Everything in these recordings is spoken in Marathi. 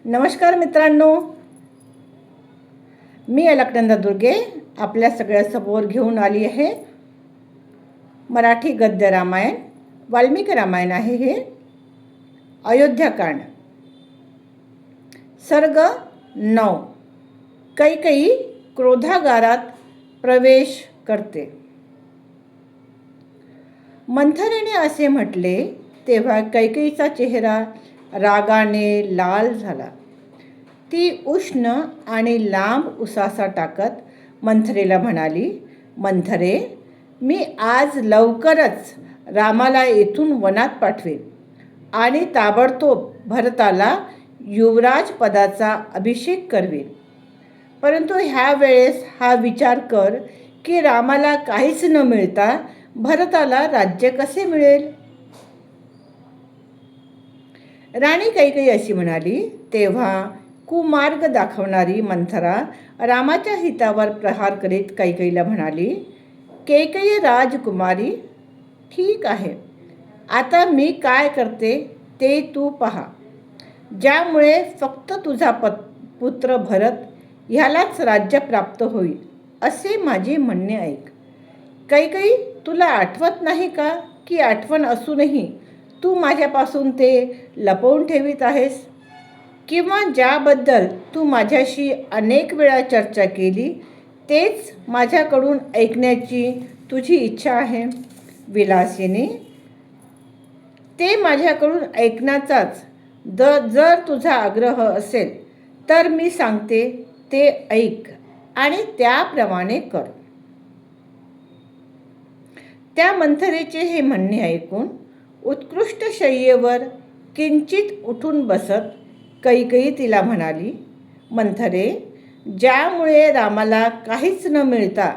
नमस्कार मित्रांनो, मी अलकनंदा दुर्गे आपल्या सगळ्यासमोर घेऊन आली आहे मराठी गद्य रामायण. वाल्मिकी रामायण आहे हे. अयोध्याकांड. सर्ग 9. कैकेयी क्रोधागारात प्रवेश करते. मंथरेने असे म्हटले तेव्हा कैकेयीचा चेहरा रागाने लाल झाला. ती उष्ण आणि लांब उसासा टाकत मंथरेला म्हणाली, मंथरे, मी आज लवकरच रामाला येथून वनात पाठवेन आणि ताबडतोब भरताला युवराज पदाचा अभिषेक करवेन. परंतु ह्या वेळेस हा विचार कर की रामाला काहीच न मिळता भरताला राज्य कसे मिळेल. राणी कैकेयी अशी म्हणाली तेव्हा कुमार्ग दाखवणारी मंथरा रामाच्या हितावर प्रहार करीत कैकेयीला म्हणाली, कैकेयी राजकुमारी, ठीक आहे, आता मी काय करते ते तू पहा. ज्यामुळे फक्त तुझा पुत्र भरत ह्यालाच राज्य प्राप्त होईल असे माझे म्हणणे ऐक. कैकेयी, तुला आठवत नाही का की आठवण असूनही तू माझ्यापासून ते लपवून ठेवीत आहेस, किंवा ज्याबद्दल तू माझ्याशी अनेक वेळा चर्चा केली तेच माझ्याकडून ऐकण्याची तुझी इच्छा आहे. विलासिनी, ते माझ्याकडून ऐकण्याचाच जर तुझा आग्रह असेल तर मी सांगते ते ऐक आणि त्याप्रमाणे कर. त्या मंथरेचे हे म्हणणे ऐकून उत्कृष्ट शय्येवर किंचित उठून बसत कैकेयी तिला म्हणाली, मंथरे, ज्यामुळे रामाला काहीच न मिळता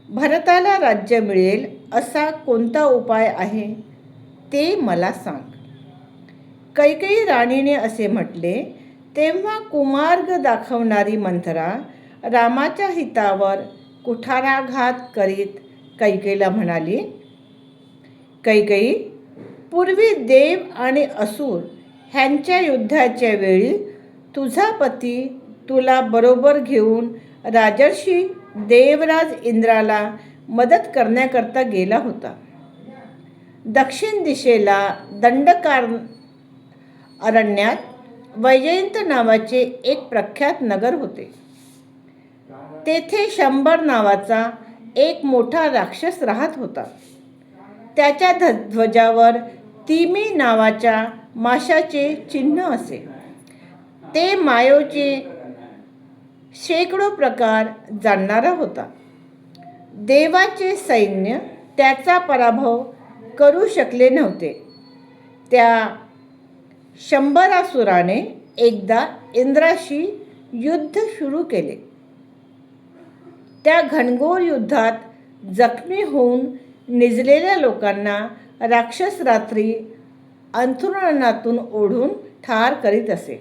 भरताला राज्य मिळेल असा कोणता उपाय आहे ते मला सांग. कैकेयी राणीने असे म्हटले तेव्हा कुमार्ग दाखवणारी मंथरा रामाच्या हितावर कुठाराघात करीत कैकेयीला म्हणाली, कैकेयी, पूर्वी देव आणि असुर ह्यांच्या युद्धाच्या वेळी तुझा पती तुला बरोबर घेऊन राजर्षी देवराज इंद्राला मदत करण्याकरता गेला होता. दक्षिण दिशेला दंडकार अरण्यात वैजयंत नावाचे एक प्रख्यात नगर होते. तेथे शंभर नावाचा एक मोठा राक्षस राहत होता. त्याच्या ध्वजावर तिमी नावाच्या माशाचे चिन्ह असे. ते मायेचे शेकडो प्रकार जाणणारा होता. देवाचे सैन्य त्याचा पराभव करू शकले नव्हते. त्या शंभरासुराने एकदा इंद्राशी युद्ध सुरू केले. त्या घनघोर युद्धात जखमी होऊन निजलेल्या लोकांना राक्षस रात्री अंथरुणातून ओढून ठार करीत असे.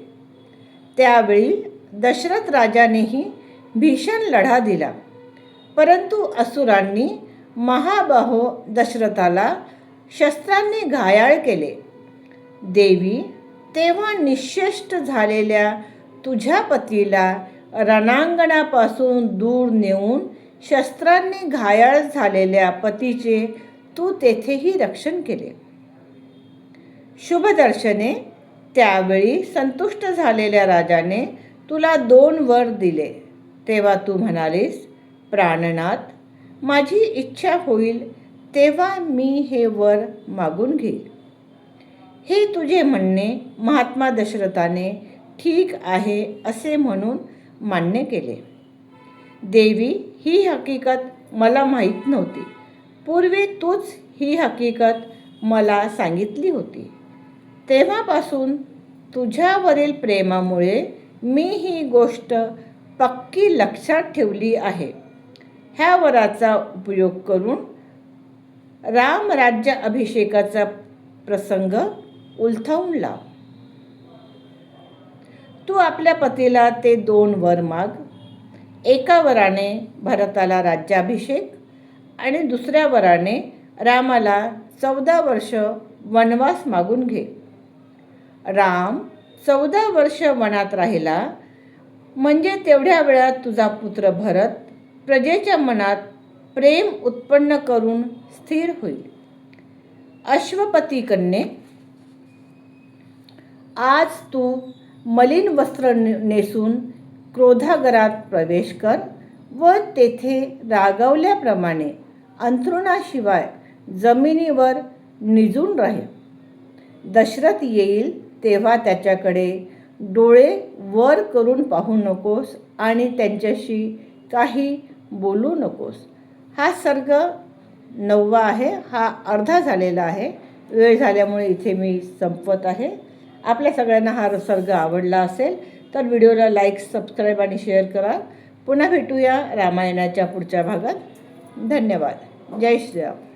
त्यावेळी दशरथ राजानेही भीषण लढा दिला, परंतु असुरांनी महाबाहो दशरथाला शस्त्रांनी घायाळ केले. देवी, तेव्हा निःशेष झालेल्या तुझ्या पतीला रणांगणापासून दूर नेऊन शस्त्रांनी घायाळ झालेल्या पतीचे तू तेथेही रक्षण केले. शुभदर्शने, त्यावेळी संतुष्ट झालेल्या राजाने तुला 2 वर दिले. तेव्हा तू म्हणालीस, प्राणनाथ, माझी इच्छा होईल तेव्हा मी हे वर मागून घेईल. हे तुझे म्हणणे महात्मा दशरथाने ठीक आहे असे म्हणून मान्य केले. देवी, ही हकीकत मला माहीत नव्हती. पूर्वी तूच ही हकीकत मला सांगितली होती. तेव्हापासून तुझ्यावरील प्रेमामुळे मी ही गोष्ट पक्की लक्षात ठेवली आहे. ह्या वराचा उपयोग करून रामराज्य अभिषेकाचा प्रसंग उलथवून लाव. तू आपल्या पतीला ते 2 वर माग. एका वराने भरताला राज्याभिषेक आणि दुसऱ्या वराने रामाला 14 वर्ष वनवास मागून घे. राम 14 वर्ष वनात राहिला, म्हणजे तेवढ्या वेळात तुझा पुत्र भरत प्रजेच्या मनात प्रेम उत्पन्न करून स्थिर होईल. अश्वपती कन्ये, आज तू मलिन वस्त्र नेसून क्रोधागरात प्रवेश कर व तेथे रागावल्याप्रमाणे अंथरुणाशिवाय जमिनीवर निजून राहील. दशरथ येईल तेव्हा त्याच्याकडे डोळे वर करून पाहू नकोस आणि त्यांच्याशी काही बोलू नकोस. हा सर्ग 9वा आहे. हा अर्धा झालेला आहे. वेळ झाल्यामुळे इथे मी संपवत आहे. आपल्या सगळ्यांना हा सर्ग आवडला असेल तर व्हिडिओला लाईक, सबस्क्राईब आणि शेअर करा. पुन्हा भेटूया रामायणाच्या पुढच्या भागात. धन्यवाद. जय श्रीराम.